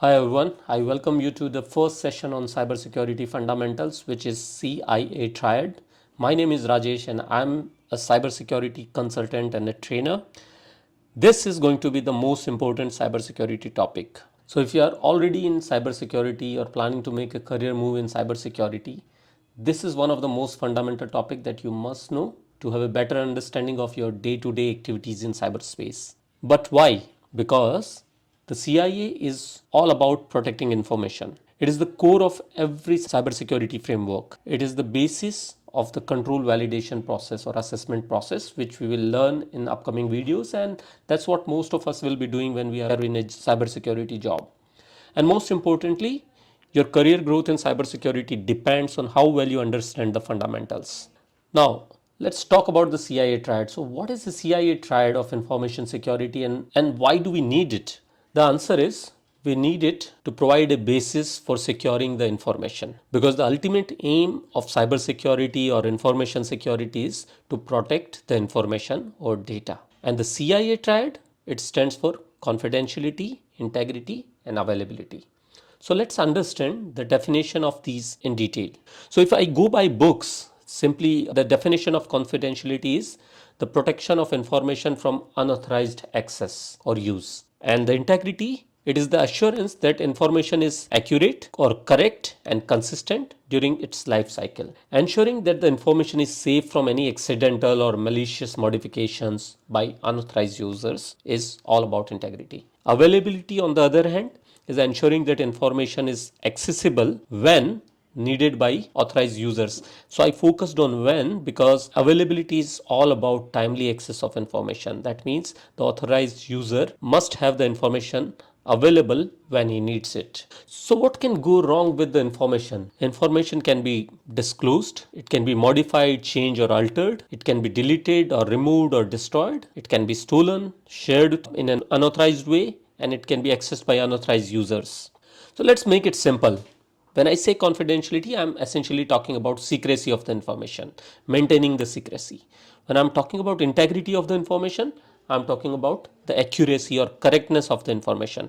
Hi everyone, I welcome you to the first session on cybersecurity fundamentals, which is CIA Triad. My name is Rajesh and I'm a cybersecurity consultant and a trainer. This is going to be the most important cybersecurity topic. So if you are already in cybersecurity or planning to make a career move in cybersecurity, this is one of the most fundamental topic that you must know to have a better understanding of your day-to-day activities in cyberspace. But why? Because the CIA is all about protecting information. It is the core of every cybersecurity framework. It is the basis of the control validation process or assessment process, which we will learn in upcoming videos, and that's what most of us will be doing when we are in a cybersecurity job. And most importantly, your career growth in cybersecurity depends on how well you understand the fundamentals. Now, let's talk about the CIA Triad. So, what is the CIA Triad of information security and why do we need it? The answer is we need it to provide a basis for securing the information, because the ultimate aim of cybersecurity or information security is to protect the information or data. And the CIA Triad, it stands for confidentiality, integrity, and availability. So let's understand the definition of these in detail. So if I go by books, simply the definition of confidentiality is the protection of information from unauthorized access or use. And the integrity, it is the assurance that information is accurate or correct and consistent during its life cycle. Ensuring that the information is safe from any accidental or malicious modifications by unauthorized users is all about integrity. Availability, on the other hand, is ensuring that information is accessible when needed by authorized users. So I focused on when because availability is all about timely access of information. That means the authorized user must have the information available when he needs it. So what can go wrong with the information? Information can be disclosed, it can be modified, changed or altered, it can be deleted or removed or destroyed, it can be stolen, shared in an unauthorized way, and it can be accessed by unauthorized users. So let's make it simple. When I say confidentiality, I'm essentially talking about secrecy of the information, maintaining the secrecy. When I'm talking about integrity of the information, I'm talking about the accuracy or correctness of the information.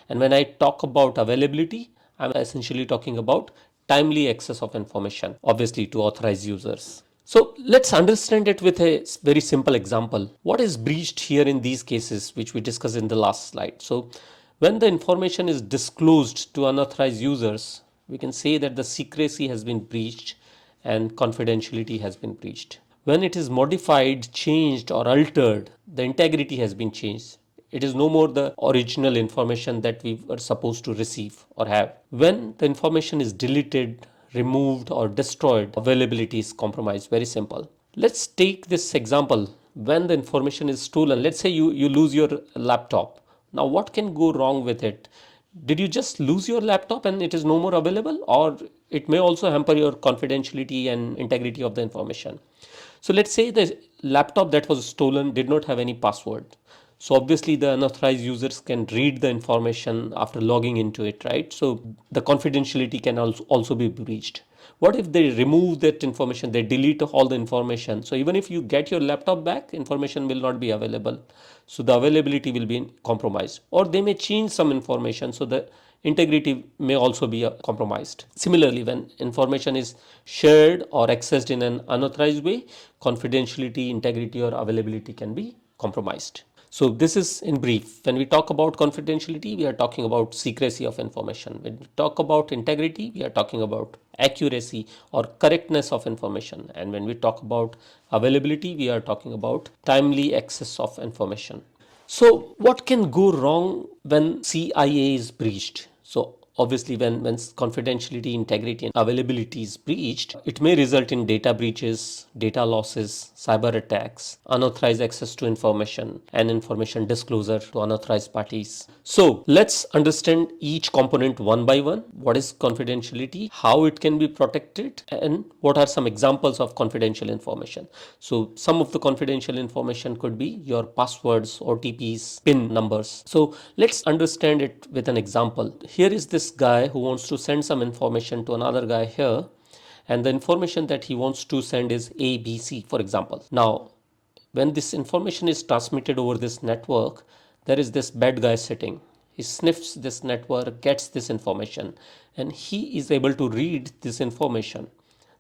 And when I talk about availability, I'm essentially talking about timely access of information, obviously to authorized users. So let's understand it with a very simple example. What is breached here in these cases, which we discussed in the last slide? So when the information is disclosed to unauthorized users, we can say that the secrecy has been breached and confidentiality has been breached. When it is modified, changed, or altered, the integrity has been changed. It is no more the original information that we were supposed to receive or have. When the information is deleted, removed, or destroyed, availability is compromised. Very simple. Let's take this example. When the information is stolen, let's say you lose your laptop. Now, what can go wrong with it? Did you just lose your laptop and it is no more available, or it may also hamper your confidentiality and integrity of the information? So let's say the laptop that was stolen did not have any password. So obviously the unauthorized users can read the information after logging into it, right? So the confidentiality can also be breached. What if they remove that information, they delete all the information? So even if you get your laptop back, information will not be available. So the availability will be compromised, or they may change some information. So the integrity may also be compromised. Similarly, when information is shared or accessed in an unauthorized way, confidentiality, integrity, or availability can be compromised. So this is in brief. When we talk about confidentiality, we are talking about secrecy of information. When we talk about integrity, we are talking about accuracy or correctness of information. And when we talk about availability, we are talking about timely access of information. So what can go wrong when CIA is breached? So obviously when confidentiality, integrity, and availability is breached, it may result in data breaches, data losses, cyber attacks, unauthorized access to information, and information disclosure to unauthorized parties. So let's understand each component one by one. What is confidentiality, how it can be protected, and what are some examples of confidential information. So some of the confidential information could be your passwords, OTPs, PIN numbers. So let's understand it with an example. Here is this guy who wants to send some information to another guy here, and the information that he wants to send is ABC, for example. Now, when this information is transmitted over this network, there is this bad guy sitting. He sniffs this network, gets this information, and he is able to read this information,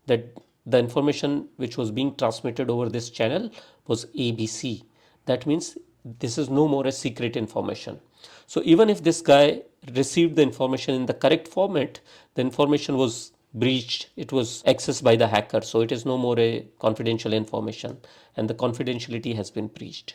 that the information which was being transmitted over this channel was ABC. That means this is no more a secret information. So even if this guy received the information in the correct format, the information was breached, it was accessed by the hacker, so it is no more a confidential information and the confidentiality has been breached.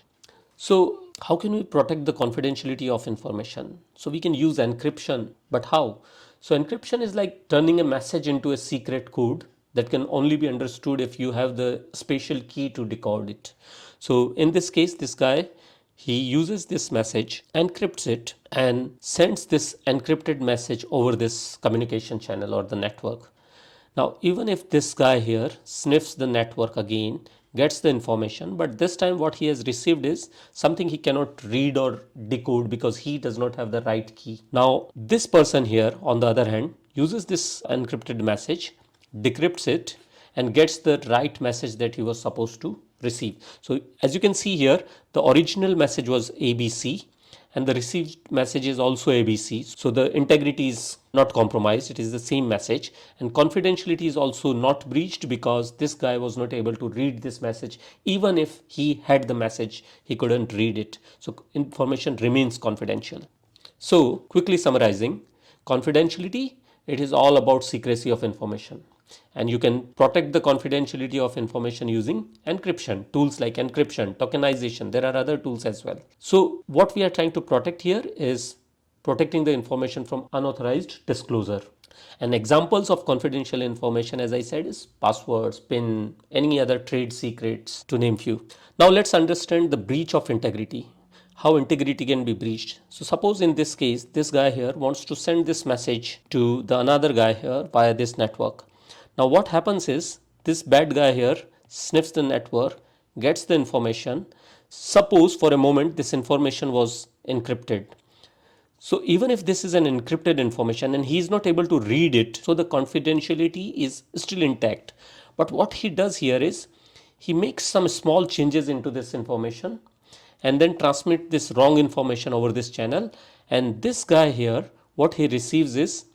So how can we protect the confidentiality of information? So we can use encryption, but how? So encryption is like turning a message into a secret code that can only be understood if you have the special key to decode it. So in this case, this guy, he uses this message, encrypts it, and sends this encrypted message over this communication channel or the network. Now, even if this guy here sniffs the network again, gets the information, but this time what he has received is something he cannot read or decode because he does not have the right key. Now, this person here, on the other hand, uses this encrypted message, decrypts it, and gets the right message that he was supposed to receive. So, as you can see here, the original message was ABC and the received message is also ABC. So the integrity is not compromised, it is the same message, and confidentiality is also not breached because this guy was not able to read this message. Even if he had the message, he couldn't read it. So information remains confidential. So quickly summarizing, confidentiality, it is all about secrecy of information. And you can protect the confidentiality of information using encryption, tools like encryption, tokenization. There are other tools as well. So what we are trying to protect here is protecting the information from unauthorized disclosure. And examples of confidential information, as I said, is passwords, PIN, any other trade secrets, to name few. Now let's understand the breach of integrity. How integrity can be breached. So suppose in this case, this guy here wants to send this message to the another guy here via this network. Now what happens is this bad guy here sniffs the network, gets the information. Suppose for a moment this information was encrypted. So even if this is an encrypted information and he is not able to read it, so the confidentiality is still intact. But what he does here is he makes some small changes into this information and then transmit this wrong information over this channel. And this guy here, what he receives is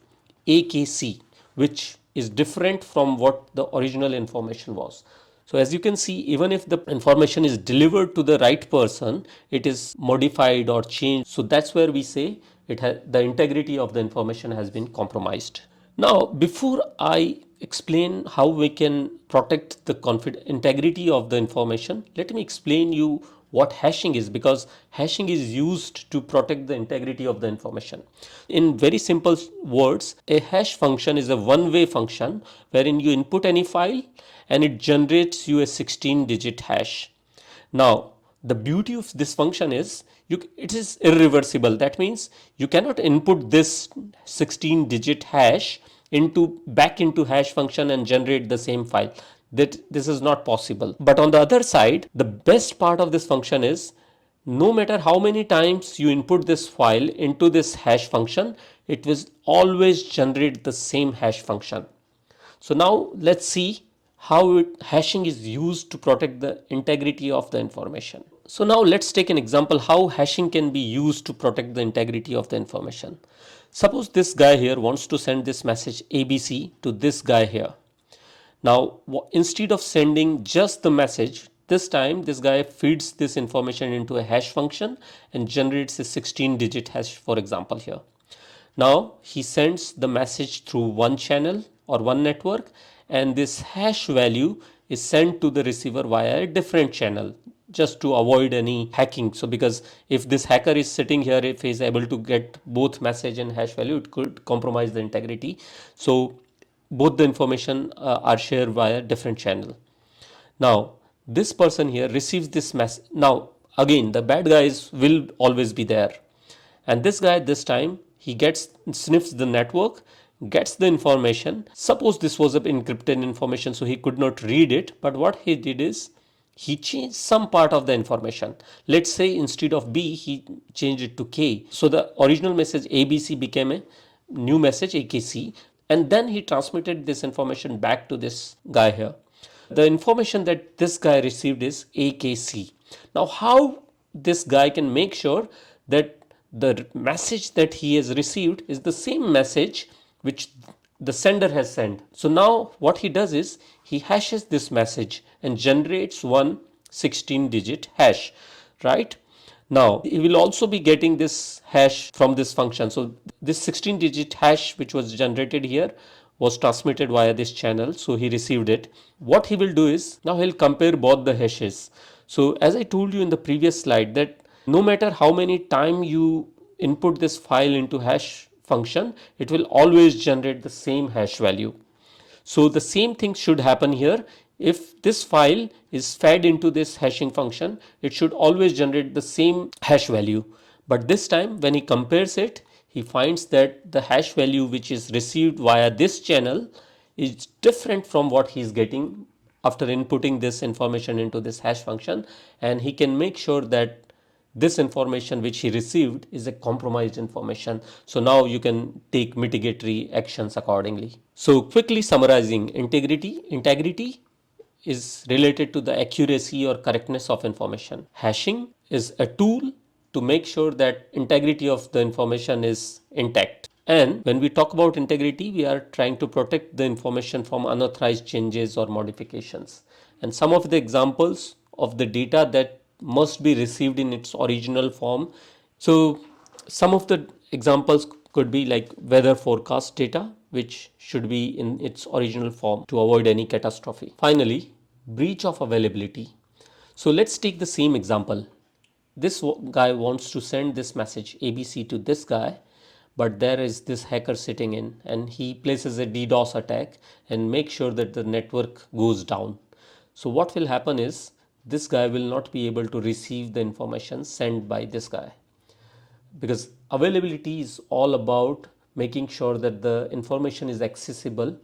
AKC, which is different from what the original information was. So as you can see, even if the information is delivered to the right person, it is modified or changed. So that's where we say the integrity of the information has been compromised. Now, before I explain how we can protect the integrity of the information, let me explain you what hashing is, because hashing is used to protect the integrity of the information. In very simple words, a hash function is a one-way function wherein you input any file and it generates you a 16-digit hash. Now, the beauty of this function is it is irreversible. That means you cannot input this 16-digit hash back into hash function and generate the same file. This is not possible. But on the other side, the best part of this function is no matter how many times you input this file into this hash function, it will always generate the same hash function. So now let's see how hashing is used to protect the integrity of the information. So now let's take an example how hashing can be used to protect the integrity of the information. Suppose this guy here wants to send this message ABC to this guy here. Now instead of sending just the message, this time this guy feeds this information into a hash function and generates a 16-digit hash, for example here. Now he sends the message through one channel or one network, and this hash value is sent to the receiver via a different channel just to avoid any hacking. So because if this hacker is sitting here, if he is able to get both message and hash value, it could compromise the integrity. So both the information are shared via different channel. Now this person here receives this message. Now again the bad guys will always be there, and this guy this time he sniffs the network, gets the information. Suppose this was an encrypted information, so he could not read it, but what he did is he changed some part of the information. Let's say instead of B he changed it to K, so the original message ABC became a new message AKC, and then he transmitted this information back to this guy here. The information that this guy received is AKC. Now how this guy can make sure that the message that he has received is the same message which the sender has sent. So now what he does is he hashes this message and generates one 16-digit hash, right? Now he will also be getting this hash from this function. So this 16-digit hash which was generated here was transmitted via this channel. So he received it. What he will do is now he'll compare both the hashes. So as I told you in the previous slide that no matter how many time you input this file into hash function, it will always generate the same hash value. So the same thing should happen here. If this file is fed into this hashing function, it should always generate the same hash value. But this time when he compares it, he finds that the hash value which is received via this channel is different from what he is getting after inputting this information into this hash function, and he can make sure that this information which he received is a compromised information. So now you can take mitigatory actions accordingly. So quickly summarizing, integrity is related to the accuracy or correctness of information. Hashing is a tool to make sure that integrity of the information is intact. And when we talk about integrity, we are trying to protect the information from unauthorized changes or modifications. And some of the examples of the data that must be received in its original form. So some of the examples could be like weather forecast data, which should be in its original form to avoid any catastrophe. Finally, breach of availability. So let's take the same example. This guy wants to send this message ABC to this guy, but there is this hacker sitting in and he places a DDoS attack and makes sure that the network goes down. So what will happen is this guy will not be able to receive the information sent by this guy, because availability is all about making sure that the information is accessible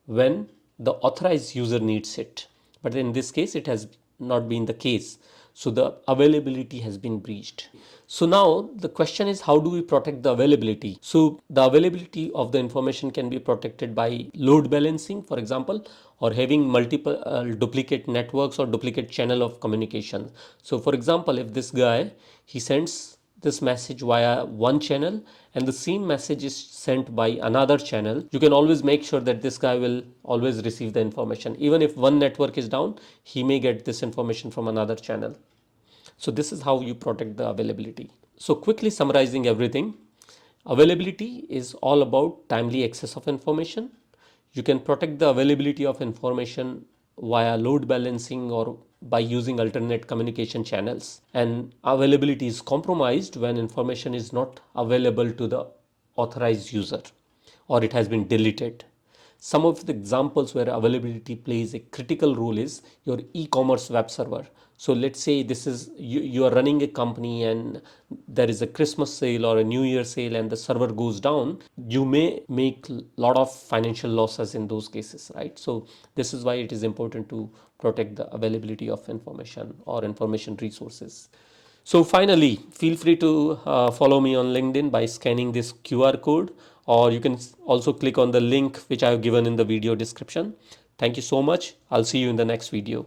when the authorized user needs it. But in this case, it has not been the case. So the availability has been breached. So now the question is, how do we protect the availability? So the availability of the information can be protected by load balancing, for example, or having multiple duplicate networks or duplicate channel of communication. So for example, if this guy, he sends this message via one channel and the same message is sent by another channel, you can always make sure that this guy will always receive the information. Even if one network is down, he may get this information from another channel. So this is how you protect the availability. So quickly summarizing everything, availability is all about timely access of information. You can protect the availability of information via load balancing or by using alternate communication channels. And availability is compromised when information is not available to the authorized user or it has been deleted. Some of the examples where availability plays a critical role is your e-commerce web server. So let's say this is you are running a company and there is a Christmas sale or a New Year sale and the server goes down. You may make a lot of financial losses in those cases, right? So this is why it is important to protect the availability of information or information resources. So finally, feel free to follow me on LinkedIn by scanning this QR code, or you can also click on the link which I have given in the video description. Thank you so much. I'll see you in the next video.